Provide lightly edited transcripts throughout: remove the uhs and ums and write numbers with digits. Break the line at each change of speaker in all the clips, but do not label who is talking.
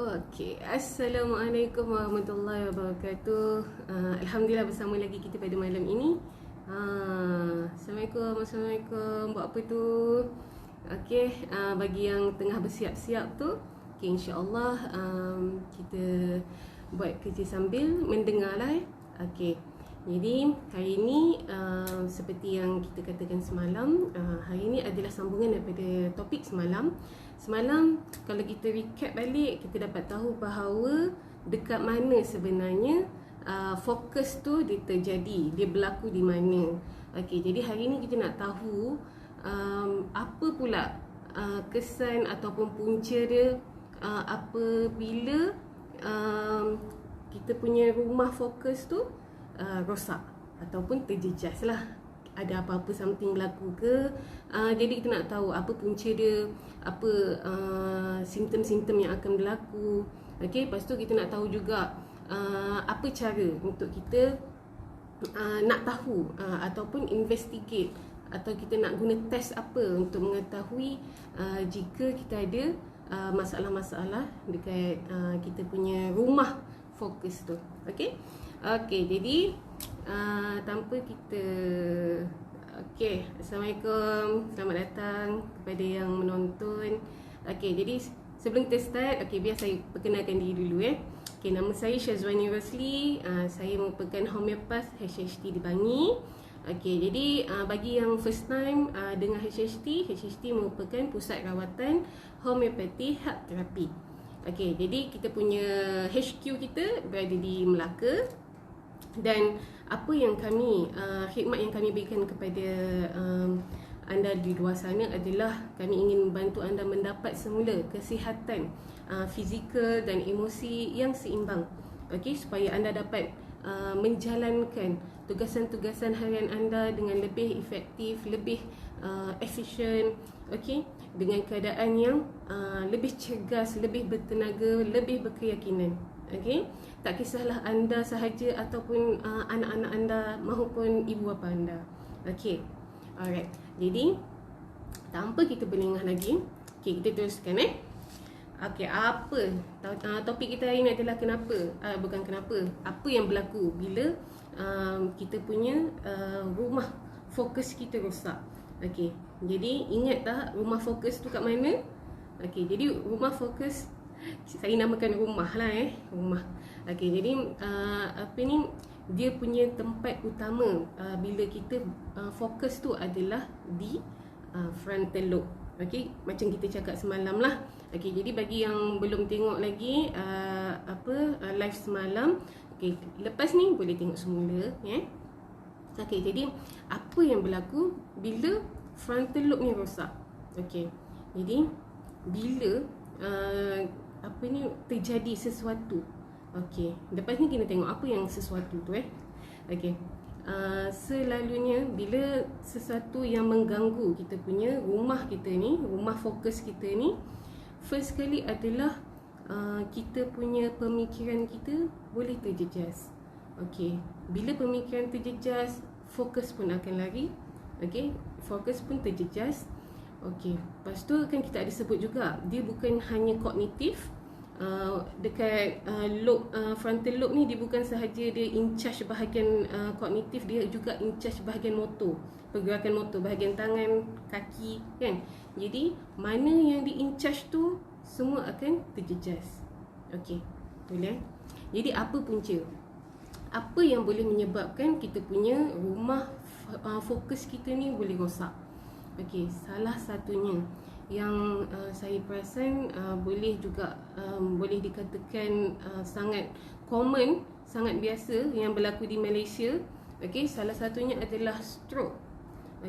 Okey, Assalamualaikum warahmatullahi wabarakatuh. Alhamdulillah bersama lagi kita pada malam ini. Assalamualaikum. Buat apa tu? Okey, bagi yang tengah bersiap-siap tu, okey, insya-Allah kita buat kerja sambil mendengar lah. Okey. Jadi hari ini seperti yang kita katakan semalam, hari ini adalah sambungan daripada topik semalam. Semalam kalau kita recap balik, kita dapat tahu bahawa dekat mana sebenarnya fokus tu dia terjadi, dia berlaku di mana. Okey, jadi hari ini kita nak tahu apa pula kesan ataupun punca dia apabila kita punya rumah fokus tu rosak ataupun terjejas lah. Ada apa-apa something berlaku ke. Jadi kita nak tahu apa punca dia, apa simptom-simptom yang akan berlaku. Okey, lepas tu kita nak tahu juga apa cara untuk kita nak tahu ataupun investigate, atau kita nak guna test apa untuk mengetahui jika kita ada masalah-masalah dekat kita punya rumah fokus tu. Okey. Okey, jadi tanpa kita Assalamualaikum. Selamat datang kepada yang menonton. Okey, jadi sebelum kita start, biar saya perkenalkan diri dulu Okey, nama saya Syazwani Rosli. Saya merupakan homeopath HHT di Bangi. Okey, jadi bagi yang first time dengar HHT merupakan pusat rawatan homeopati herb terapi. Okey, jadi kita punya HQ kita berada di Melaka. Dan apa yang kami khidmat yang kami berikan kepada anda di luar sana adalah kami ingin membantu anda mendapat semula kesihatan fizikal dan emosi yang seimbang. Okey, supaya anda dapat menjalankan tugasan-tugasan harian anda dengan lebih efektif, lebih efisien, okey, dengan keadaan yang lebih cergas, lebih bertenaga, lebih berkeyakinan. Okey, tak kisahlah anda sahaja ataupun anak-anak anda maupun ibu bapa anda. Okey. Alright. Jadi tanpa kita berlengah lagi, okey, kita teruskan Okey, apa topik kita hari ini adalah kenapa, bukan kenapa, apa yang berlaku bila kita punya rumah fokus kita rosak. Okey. Jadi ingat tak rumah fokus tu kat mana? Okey, jadi rumah fokus saya namakan rumah lah rumah. Okey, jadi dia punya tempat utama bila kita fokus tu adalah di frontal lobe. Okey, macam kita cakap semalam lah. Okey, jadi bagi yang belum tengok lagi live semalam, okey, lepas ni boleh tengok semula Okey, jadi apa yang berlaku bila frontal lobe ni rosak? Okey, jadi bila terjadi sesuatu. Okey, lepas ni kita tengok apa yang sesuatu tu Okey. Selalunya bila sesuatu yang mengganggu kita punya rumah kita ni, rumah fokus kita ni, first kali adalah kita punya pemikiran kita boleh terjejas. Okey, bila pemikiran terjejas, fokus pun akan lari. Okey, fokus pun terjejas. Okey, lepas tu kan kita ada sebut juga, dia bukan hanya kognitif. Dekat frontal lobe ni, dia bukan sahaja dia in charge bahagian kognitif, dia juga in charge bahagian motor, pergerakan motor, bahagian tangan, kaki kan. Jadi mana yang di in charge tu semua akan terjejas. Okey, boleh. Jadi apa punca? Apa yang boleh menyebabkan kita punya rumah fokus kita ni boleh rosak? Okey, salah satunya yang saya perasan boleh juga boleh dikatakan sangat common, sangat biasa yang berlaku di Malaysia. Okey, salah satunya adalah stroke.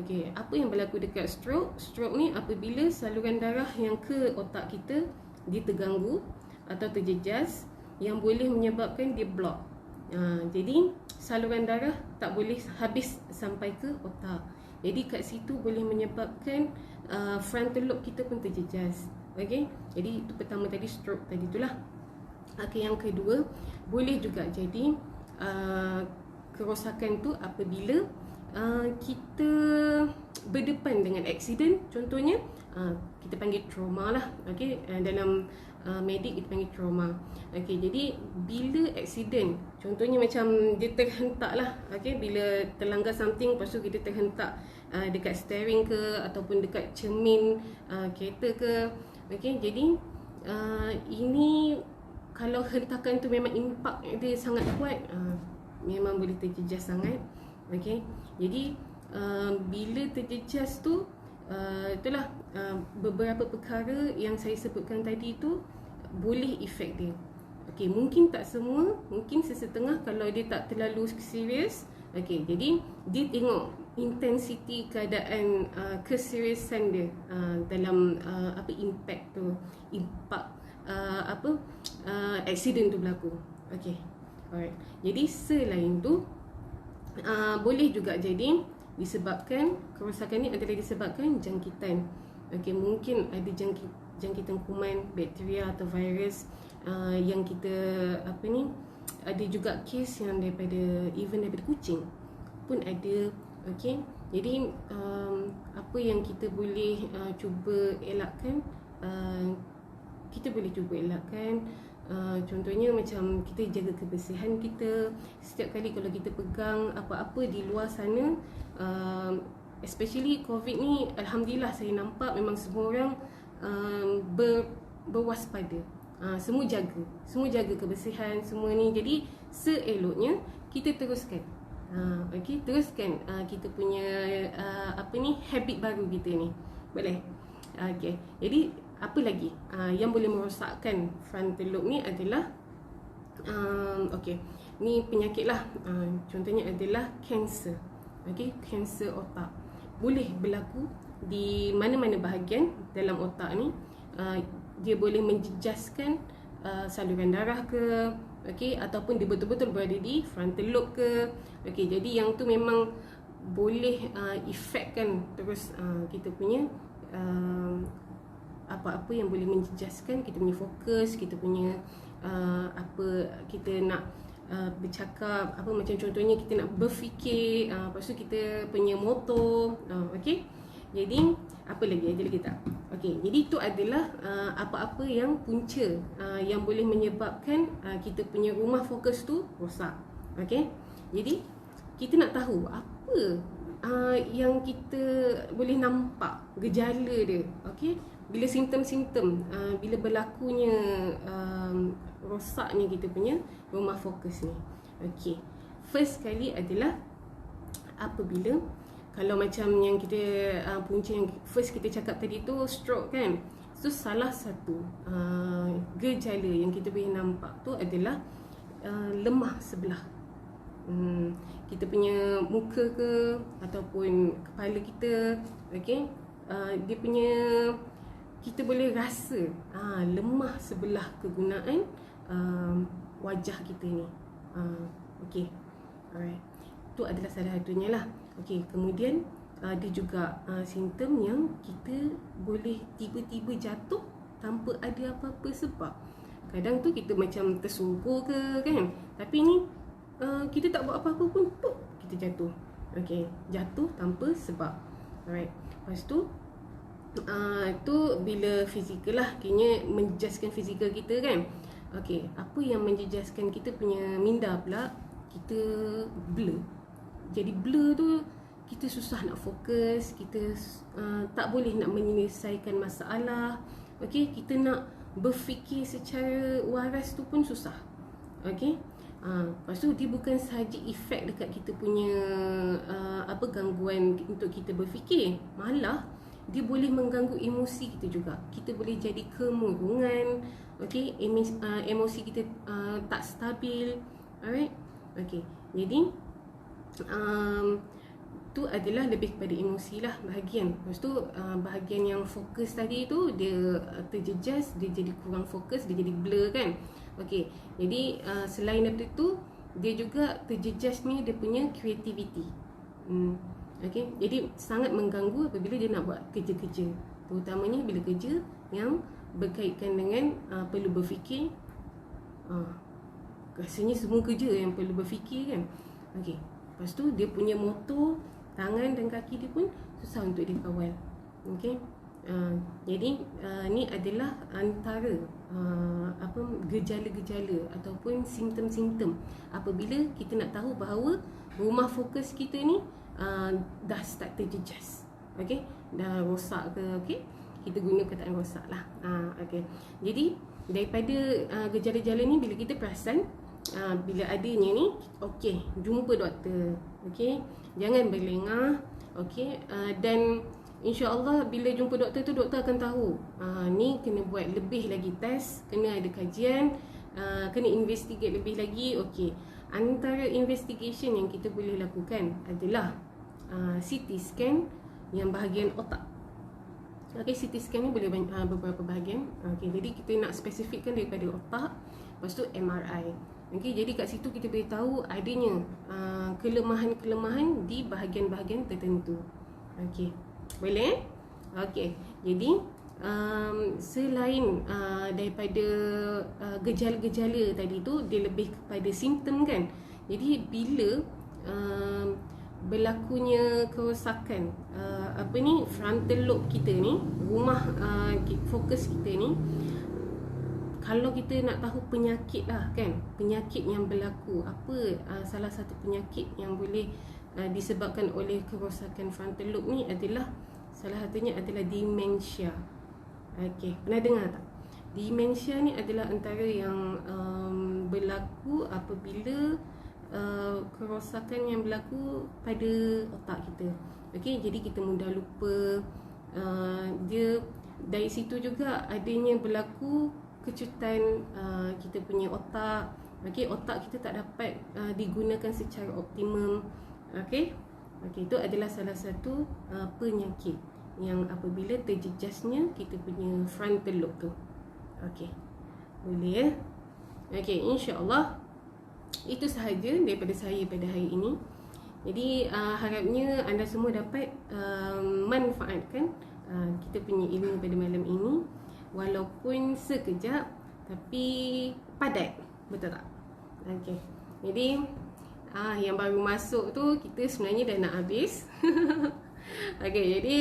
Okey, apa yang berlaku dekat stroke? Stroke ni apabila saluran darah yang ke otak kita dia terganggu atau terjejas, yang boleh menyebabkan dia block. Jadi saluran darah tak boleh habis sampai ke otak. Jadi kat situ boleh menyebabkan frontal lobe kita pun terjejas. Okey, jadi itu pertama tadi, stroke tadi itulah. Okey, yang kedua boleh juga jadi kerosakan tu apabila kita berdepan dengan aksiden, contohnya kita panggil trauma lah, okey, dalam medik kita panggil trauma. Okey, jadi bila aksiden, contohnya macam dia terhentak lah, okey, bila terlanggar something lepas tu kita terhentak dekat steering ke ataupun dekat cermin kereta ke, okey, jadi ini kalau hentakan tu memang impak dia sangat kuat, memang boleh terjejas sangat. Okey, jadi bila terjejas tu itulah beberapa perkara yang saya sebutkan tadi tu boleh efek dia. Okey, mungkin tak semua, mungkin sesetengah kalau dia tak terlalu serius. Okey, jadi dia tengok intensiti keadaan keseriusan dia dalam impact tu, impak accident tu berlaku. Okey. Alright. Jadi selain tu boleh juga jadi disebabkan, kerosakan ni adalah disebabkan jangkitan. Okey, mungkin ada jangkitan kuman, bakteria atau virus yang kita ada juga kes yang daripada kucing pun ada. Okey. Jadi apa yang kita boleh cuba elakkan, contohnya macam kita jaga kebersihan kita. Setiap kali kalau kita pegang apa-apa di luar sana, especially COVID ni, alhamdulillah saya nampak memang semua orang berwaspada. Semua jaga kebersihan semua ni. Jadi seeloknya kita teruskan. Teruskan kita punya habit baru kita ni. Boleh. Okey. Jadi apa lagi yang boleh merosakkan frontal lobe ni adalah ni penyakit lah. Contohnya adalah kanser. Okey, kanser otak. Boleh berlaku di mana-mana bahagian dalam otak ni. Dia boleh menjejaskan saluran darah ke, okey, ataupun dia betul-betul berada di frontal lobe ke. Okey, jadi yang tu memang boleh efekkan terus kita punya apa-apa yang boleh menjejaskan kita punya fokus, kita punya kita nak bercakap, macam contohnya kita nak berfikir, lepas tu kita punya motor. Okey. Jadi apa lagi? Ada lagi tak? Okey, jadi itu adalah apa-apa yang punca yang boleh menyebabkan kita punya rumah fokus tu rosak. Okey. Jadi kita nak tahu apa yang kita boleh nampak gejala dia. Okey. Bila simptom-simptom, bila berlakunya rosaknya kita punya rumah fokus ni. Okey. First kali adalah apabila, kalau macam yang kita punca yang first kita cakap tadi tu, stroke kan. So salah satu gejala yang kita boleh nampak tu adalah lemah sebelah. Kita punya muka ke ataupun kepala kita, okey, dia punya, kita boleh rasa lemah sebelah kegunaan wajah kita ni. Okey. Alright. Itu adalah salah satunya lah. Okey, kemudian ada juga simptom yang kita boleh tiba-tiba jatuh tanpa ada apa-apa sebab. Kadang tu kita macam tersungkur ke kan, tapi ni kita tak buat apa-apa pun kita jatuh. Okey, jatuh tanpa sebab. Alright. Lepas tu tu bila fizikal lah, kini menjejaskan fizikal kita kan. Okey, apa yang menjejaskan kita punya minda pula, kita blur. Jadi blur tu kita susah nak fokus, kita tak boleh nak menyelesaikan masalah. Okey, kita nak berfikir secara waras tu pun susah. Okey. Lepas tu dia bukan sahaja efek dekat kita punya gangguan untuk kita berfikir, malah dia boleh mengganggu emosi kita juga. Kita boleh jadi kemurungan, okey, emosi kita tak stabil. Alright. Okey. Jadi tu adalah lebih kepada emosi lah bahagian. Lepas tu bahagian yang fokus tadi tu dia terjejas, dia jadi kurang fokus, dia jadi blur kan. Okey. Jadi selain daripada tu, dia juga terjejasnya dia punya kreativiti. Okey. Jadi sangat mengganggu apabila dia nak buat kerja-kerja, terutamanya bila kerja yang berkaitan dengan perlu berfikir. Rasanya semua kerja yang perlu berfikir kan. Okey. Lepas tu dia punya motor Tangan dan kaki dia pun susah untuk dikawal. Okey. Jadi ni adalah antara gejala-gejala ataupun simptom-simptom apabila kita nak tahu bahawa rumah fokus kita ni dah start terjejas. Okey, dah rosak ke. Okey, kita guna perkataan rosak lah. Okey. Jadi daripada gejala-gejala ni, bila kita perasan bila adanya ni, okey, jumpa doktor. Okey, jangan berlengah. Okey, dan InsyaAllah bila jumpa doktor tu, doktor akan tahu ni kena buat lebih lagi test, kena ada kajian, kena investigate lebih lagi. Okey, antara investigation yang kita boleh lakukan adalah CT scan yang bahagian otak. Okey, CT scan ni boleh beberapa bahagian. Okey, jadi kita nak spesifikkan daripada otak. Lepas tu MRI. Okey, jadi kat situ kita boleh tahu adanya kelemahan-kelemahan di bahagian-bahagian tertentu. Okey, boleh? Okey, jadi selain daripada gejala-gejala tadi tu, dia lebih kepada simptom kan. Jadi bila berlakunya kerosakan frontal lobe kita ni, rumah fokus kita ni, kalau kita nak tahu penyakit lah kan, penyakit yang berlaku, apa salah satu penyakit yang boleh disebabkan oleh kerosakan frontal lobe ni adalah, salah satunya adalah dementia. Okey, pernah dengar tak? Dementia ni adalah antara yang berlaku apabila kerosakan yang berlaku pada otak kita. Okey, jadi kita mudah lupa. Dia dari situ juga adanya berlaku kecutan kita punya otak. Okey, otak kita tak dapat digunakan secara optimum. Okey, itu adalah salah satu penyakit yang apabila terjejasnya kita punya frontal lobe tu. Okey, boleh ya? Okey, insya-Allah itu sahaja daripada saya pada hari ini. Jadi harapnya anda semua dapat manfaatkan kita punya ilmu pada malam ini, walaupun sekejap tapi padat, betul tak? Okey, jadi yang baru masuk tu kita sebenarnya dah nak habis. Okey, jadi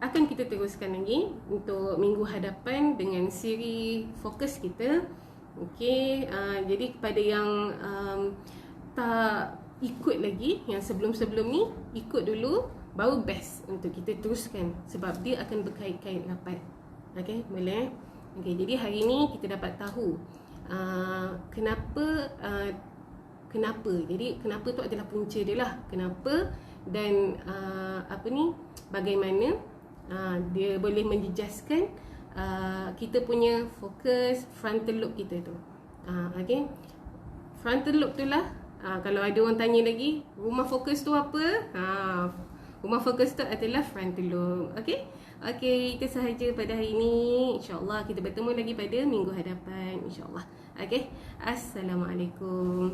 akan kita teruskan lagi untuk minggu hadapan dengan siri fokus kita. Okey, jadi kepada yang tak ikut lagi, yang sebelum-sebelum ni, ikut dulu, baru best untuk kita teruskan sebab dia akan berkait-kait rapat. Okey, boleh? Okey, jadi hari ni kita dapat tahu kenapa. Jadi kenapa tu adalah punca dia lah. Kenapa dan bagaimana dia boleh menjejaskan kita punya fokus frontal lobe kita tu. Okey, frontal lobe tu lah. Kalau ada orang tanya lagi, rumah fokus tu apa? Rumah fokus tu adalah frontal lobe. Okey, okey, itu sahaja pada hari ini. InsyaAllah kita bertemu lagi pada minggu hadapan, InsyaAllah. Okey, Assalamualaikum.